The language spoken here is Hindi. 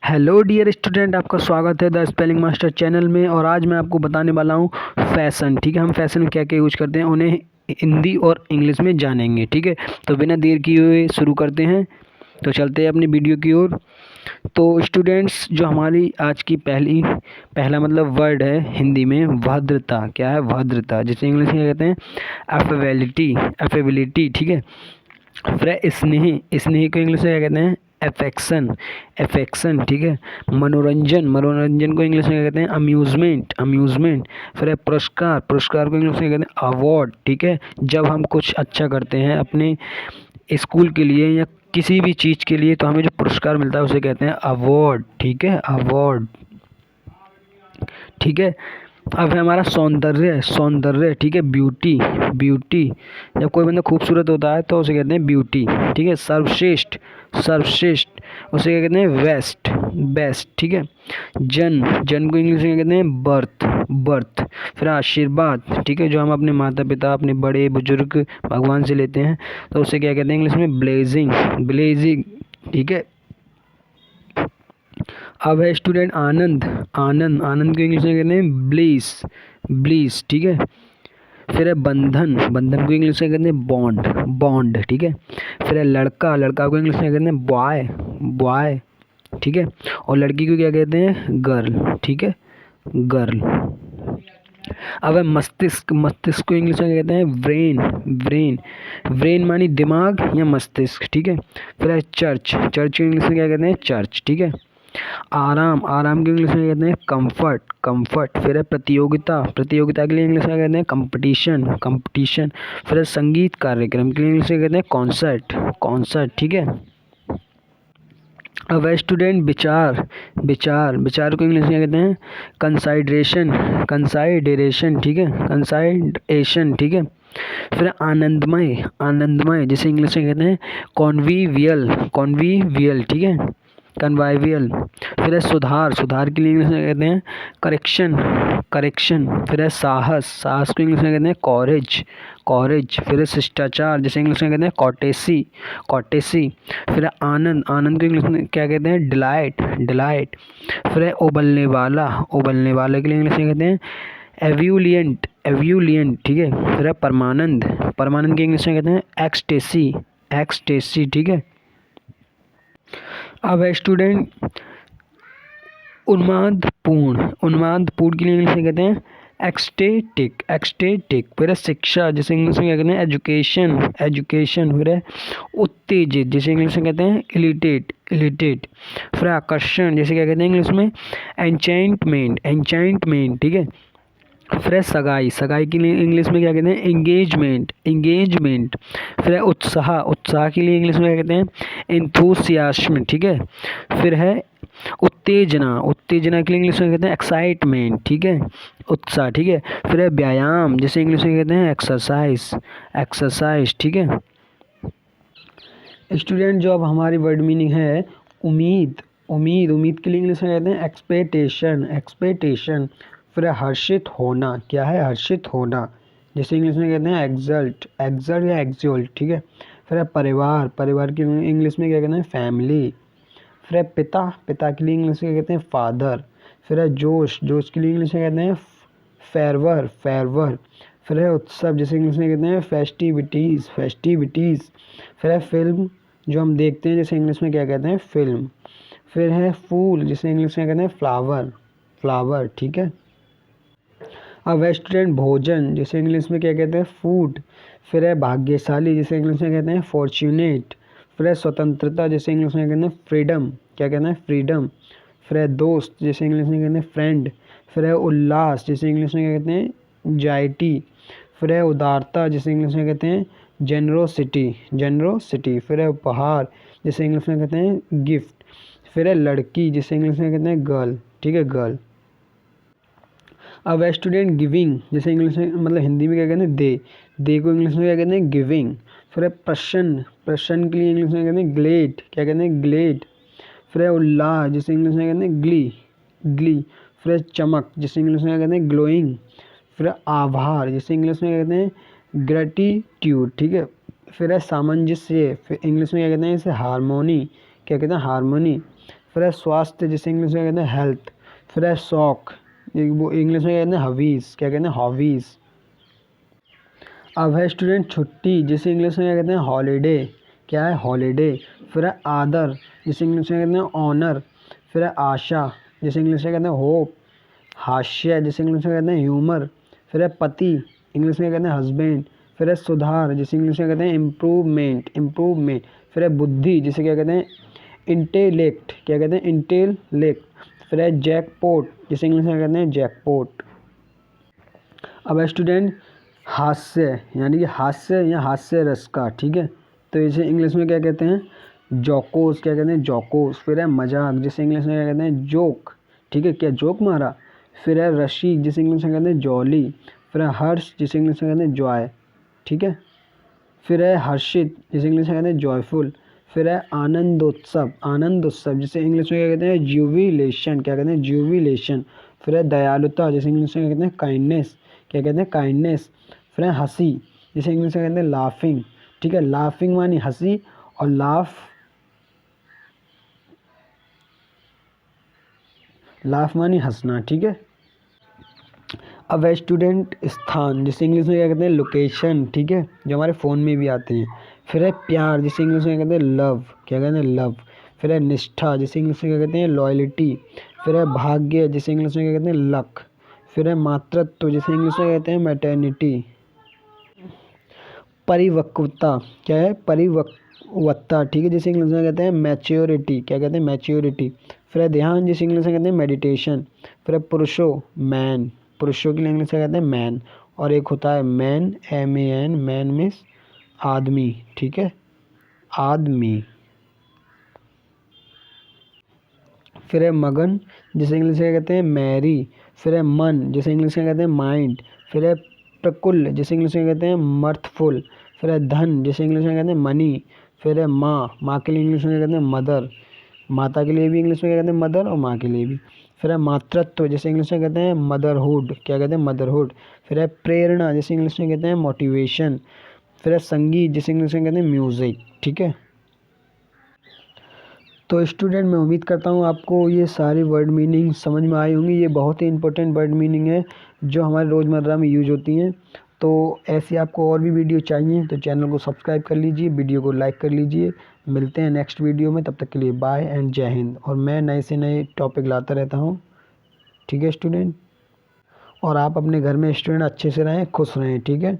हेलो डियर स्टूडेंट, आपका स्वागत है द स्पेलिंग मास्टर चैनल में। और आज मैं आपको बताने वाला हूँ फैशन। ठीक है, हम फैशन में क्या क्या यूज करते हैं उन्हें हिंदी और इंग्लिश में जानेंगे। ठीक है, तो बिना देर किए हुए शुरू करते हैं। तो चलते हैं अपनी वीडियो की ओर। तो स्टूडेंट्स, जो हमारी आज की पहला मतलब वर्ड है हिंदी में भद्रता। क्या है? भद्रता, जिसे इंग्लिश में कहते हैं अफेबिलिटी। अफेबिलिटी, ठीक है। फिर स्नेह, स्नेह को इंग्लिश में क्या कहते हैं? एफेक्शन। एफेक्शन, ठीक है। मनोरंजन, मनोरंजन को इंग्लिश में क्या कहते हैं? अम्यूजमेंट। अम्यूजमेंट। फिर है पुरस्कार, पुरस्कार को इंग्लिश में कहते हैं अवार्ड। ठीक है, जब हम कुछ अच्छा करते हैं अपने स्कूल के लिए या किसी भी चीज़ के लिए तो हमें जो पुरस्कार मिलता है उसे कहते हैं अवार्ड। ठीक है, अवार्ड। ठीक है। अब है हमारा सौंदर्य। सौंदर्य, ठीक है। Beauty, beauty. जब कोई बंदा खूबसूरत होता है तो उसे कहते हैं ब्यूटी। ठीक है। सर्वश्रेष्ठ, सर्वश्रेष्ठ, उसे क्या कहते हैं? Best, best. ठीक है। जन, जन को इंग्लिश में क्या कहते हैं? Birth, birth. फिर आशीर्वाद, ठीक है, जो हम अपने माता पिता, अपने बड़े बुजुर्ग, भगवान से लेते हैं तो उसे क्या कहते हैं इंग्लिश में? Blessing, blessing. ठीक है। अब है स्टूडेंट आनंद। आनंद, आनंद को इंग्लिश में कहते हैं ब्लीस, ब्लीस। ठीक है। फिर है बंधन, बंधन को इंग्लिश में कहते हैं बॉन्ड, बॉन्ड। ठीक है। फिर है लड़का, लड़का को इंग्लिश में कहते हैं बॉय, बॉय। ठीक है। और लड़की को क्या कहते हैं? गर्ल। ठीक है, गर्ल। अब है मस्तिष्क। मस्तिष्क को इंग्लिश में कहते हैं ब्रेन, ब्रेन। ब्रेन मानी दिमाग या मस्तिष्क। ठीक है। फिर है चर्च, चर्च को इंग्लिश में क्या कहते हैं? चर्च। ठीक है। आराम, आराम के इंग्लिश में कहते हैं कंफर्ट, कंफर्ट। फिर है प्रतियोगिता, प्रतियोगिता के लिए इंग्लिश में कहते हैं कंपटीशन, कंपटीशन। फिर है संगीत कार्यक्रम के लिए इंग्लिश में कहते हैं कॉन्सर्ट, कॉन्सर्ट। ठीक है। अब है स्टूडेंट विचार। विचार, विचार को इंग्लिश में कहते हैं कंसाइडरेशन, कंसाइडरेशन। ठीक है, कंसाइडरेशन। ठीक है। फिर आनंदमय, आनंदमय, जिसे इंग्लिश में कहते हैं कॉन्विवियल, कॉन्विवियल। ठीक है, कन्वाइवियल। फिर है सुधार, सुधार के लिए इंग्लिश में कहते हैं करेक्शन, करेक्शन। फिर है साहस, साहस को इंग्लिश में कहते हैं कॉरेज, कॉरेज। फिर है शिष्टाचार, जिसे इंग्लिश में कहते हैं कॉटेसी, कॉटेसी। फिर है आनंद, आनंद को इंग्लिश में क्या कहते हैं? Delight, delight. फिर है उबलने वाला, उबलने वाले के लिए इंग्लिश में कहते हैं एव्यूलियंट, एव्यूलियंट। ठीक है। फिर है परमानंद, परमानंद के इंग्लिश में कहते हैं एक्सटेसी, एक्सटेसी। ठीक है। अब है स्टूडेंट उन्मादपूर्ण, उन्मादपूर्ण के लिए इंग्लिश में कहते हैं एक्सटेटिक, एक्सटेटिक। फिर है शिक्षा, जिसे इंग्लिश में क्या कहते हैं? Education, education. फिर है उत्तेजित, जिसे इंग्लिश में कहते हैं इलिटेट, इलिटेट। फिर आकर्षण, जिसे क्या कहते हैं इंग्लिश में? एंचाइंटमेंट, एंचाइंटमेंट। ठीक है। फिर है सगाई, सगाई के लिए इंग्लिश में क्या कहते हैं? Engagement, engagement. फिर है उत्साह, उत्साह के लिए इंग्लिश में क्या कहते हैं? एंथुसियास्म। ठीक है। फिर है उत्तेजना, उत्तेजना के लिए इंग्लिश में कहते हैं एक्साइटमेंट। ठीक है, उत्साह। ठीक है। फिर है व्यायाम, जिसे इंग्लिश में कहते हैं एक्सरसाइज, एक्सरसाइज। ठीक है। स्टूडेंट, जो अब हमारी वर्ड मीनिंग है उम्मीद, उम्मीद, उम्मीद के लिए इंग्लिश में कहते हैं एक्सपेक्टेशन, एक्सपेक्टेशन। फिर है हर्षित होना, क्या है? हर्षित होना, जिसे इंग्लिश में कहते हैं एक्सल्ट, एक्सल्ट या एक्सोल्ट। ठीक है। फिर है परिवार, परिवार की इंग्लिश में क्या कहते हैं? फैमिली। फिर है पिता, पिता के लिए इंग्लिश में कहते हैं फादर। फिर है जोश, जोश के लिए इंग्लिश में कहते हैं फेरवर, फेरवर। फिर है उत्सव, जिसे इंग्लिश में कहते हैं फेस्टिविटीज़, फेस्टिविटीज़। फिर है फिल्म, जो हम देखते हैं, जिसे इंग्लिश में क्या कहते हैं? फिल्म। फिर है फूल, जिसे इंग्लिश में कहते हैं फ्लावर, फ्लावर। ठीक है। अब है स्टूडेंट भोजन, जिसे इंग्लिश में क्या कहते हैं? फूड। फिर है भाग्यशाली, जिसे इंग्लिश में कहते हैं फॉर्च्यूनेट। फिर है स्वतंत्रता, जिसे इंग्लिश में कहते हैं फ्रीडम, क्या कहते हैं? फ्रीडम। फिर है दोस्त, जिसे इंग्लिश में कहते हैं फ्रेंड। फिर है उल्लास, जिसे इंग्लिश में क्या कहते हैं? जाइटी। फिर है उदारता, जिसे इंग्लिश में कहते हैं जेनरोसिटी, जेनरोसिटी। फिर है उपहार, जिसे इंग्लिश में कहते हैं गिफ्ट। फिर है लड़की, जिसे इंग्लिश में कहते हैं गर्ल। ठीक है, गर्ल। अब है स्टूडेंट गिविंग, जैसे इंग्लिश में मतलब हिंदी में क्या कहते हैं? दे, दे को इंग्लिश में क्या कहते हैं? गिविंग। फिर है प्रसन्न, प्रसन्न के लिए इंग्लिश में कहते हैं ग्लेड, क्या कहते हैं? ग्लेड। फिर है उल्लास, जिसे इंग्लिश में कहते हैं ग्ली, ग्ली। फिर है चमक, जिसे इंग्लिश में क्या कहते हैं? ग्लोइंग। फिर है आभार, जिसे इंग्लिश में क्या कहते हैं? ग्रेटिट्यूड। ठीक है। फिर है सामंजस्य, फिर इंग्लिश में क्या कहते हैं? इसे हारमोनी, क्या कहते हैं? हारमोनी। फिर है स्वास्थ्य, जिसे इंग्लिश में कहते हैं हेल्थ। फिर है शौक, वो इंग्लिश में कहते हैं हॉबीज़, क्या कहते हैं हॉबीज़। अब है स्टूडेंट छुट्टी, जिसे इंग्लिश में क्या कहते हैं हॉलीडे, क्या है हॉलीडे। फिर है आदर, जिसे इंग्लिश में कहते हैं ऑनर। फिर है आशा, जिसे इंग्लिश में कहते हैं होप। हास्य, जिसे इंग्लिश में कहते हैं ह्यूमर। फिर है पति, इंग्लिश में कहते हैं हस्बैंड। फिर है सुधार, जिसे इंग्लिश में कहते हैं इम्प्रूवमेंट, इम्प्रूवमेंट। फिर है बुद्धि, जिसे क्या कहते हैं इंटेलेक्ट, क्या कहते हैं इंटेलेक्ट। फिर है जैकपॉट, जिसे इंग्लिश में कहते हैं जैकपॉट। अब है स्टूडेंट हास्य, यानी कि हास्य या हास्य रस का, ठीक है, तो इसे इंग्लिश में क्या कहते हैं जोकोस, क्या कहते हैं जोकोस। फिर है मजाक, जिसे इंग्लिश में क्या कहते हैं जोक, ठीक है, क्या जोक मारा। फिर है रशी, जिसे इंग्लिश में कहते हैं जॉली। फिर है हर्ष, जिसे इंग्लिश में कहते हैं जॉय, ठीक है। फिर है हर्षित, जिसे इंग्लिश में कहते हैं जॉयफुल। फिर है आनंदोत्सव, आनंदोत्सव, जिसे इंग्लिश में क्या कहते हैं ज्यूबिलेशन, क्या कहते हैं ज्यूबिलेशन। फिर है दयालुता, जिसे इंग्लिश में कहते हैं काइंडनेस, क्या कहते हैं काइंडनेस। फिर है हंसी, जिसे इंग्लिश में कहते हैं लाफिंग, ठीक है, लाफिंग मानी हंसी और लाफ मानी हंसना, ठीक है। अब है स्टूडेंट स्थान, जिसे इंग्लिश में क्या कहते हैं लोकेशन, ठीक है, जो हमारे फ़ोन में भी आते हैं। फिर है प्यार, जिसे इंग्लिश में कहते हैं लव, क्या कहते हैं लव। फिर है निष्ठा, जिसे इंग्लिश में क्या कहते हैं लॉयल्टी। फिर है भाग्य, जिसे इंग्लिश में क्या कहते हैं लक। फिर है मातृत्व, जिसे इंग्लिश में कहते हैं मैटर्निटी। परिपक्वता, क्या है परिपक्वता, ठीक है, जिसे इंग्लिश में कहते हैं मैच्योरिटी, क्या कहते हैं मैच्योरिटी। फिर है ध्यान, जिसे इंग्लिश में कहते हैं मेडिटेशन। फिर है पुरुषों, मैन, पुरुषों के लिए इंग्लिश में कहते हैं मैन। और एक होता है मैन, MAN, मैन मीन्स आदमी, ठीक है, आदमी। फिर है मगन, जिसे इंग्लिश में कहते हैं मैरी। फिर है मन, जिसे इंग्लिश में कहते हैं माइंड। फिर है प्रकुल, जिसे इंग्लिश में कहते हैं मर्थफुल। फिर है धन, जिसे इंग्लिश में कहते हैं मनी। फिर है माँ, माँ के लिए इंग्लिश में कहते हैं मदर, माता के लिए भी इंग्लिश में कहते हैं मदर और माँ के लिए भी। फिर है मातृत्व, जिसे इंग्लिश में कहते हैं मदरहुड, क्या कहते हैं मदरहुड। फिर है प्रेरणा, जिसे इंग्लिश में कहते हैं मोटिवेशन। फिर है संगीत, जिसे इंग्लिश में कहते हैं म्यूज़िक, ठीक है। तो स्टूडेंट मैं उम्मीद करता हूँ आपको ये सारी वर्ड मीनिंग समझ में आई होंगी। ये बहुत ही इंपॉर्टेंट वर्ड मीनिंग है जो हमारे रोज़मर्रा में यूज होती हैं। तो ऐसी आपको और भी वीडियो चाहिए तो चैनल को सब्सक्राइब कर लीजिए, वीडियो को लाइक कर लीजिए। मिलते हैं नेक्स्ट वीडियो में, तब तक के लिए बाय एंड जय हिंद। और मैं नए से नए टॉपिक लाता रहता हूँ, ठीक है स्टूडेंट। और आप अपने घर में स्टूडेंट अच्छे से रहें, खुश रहें, ठीक है।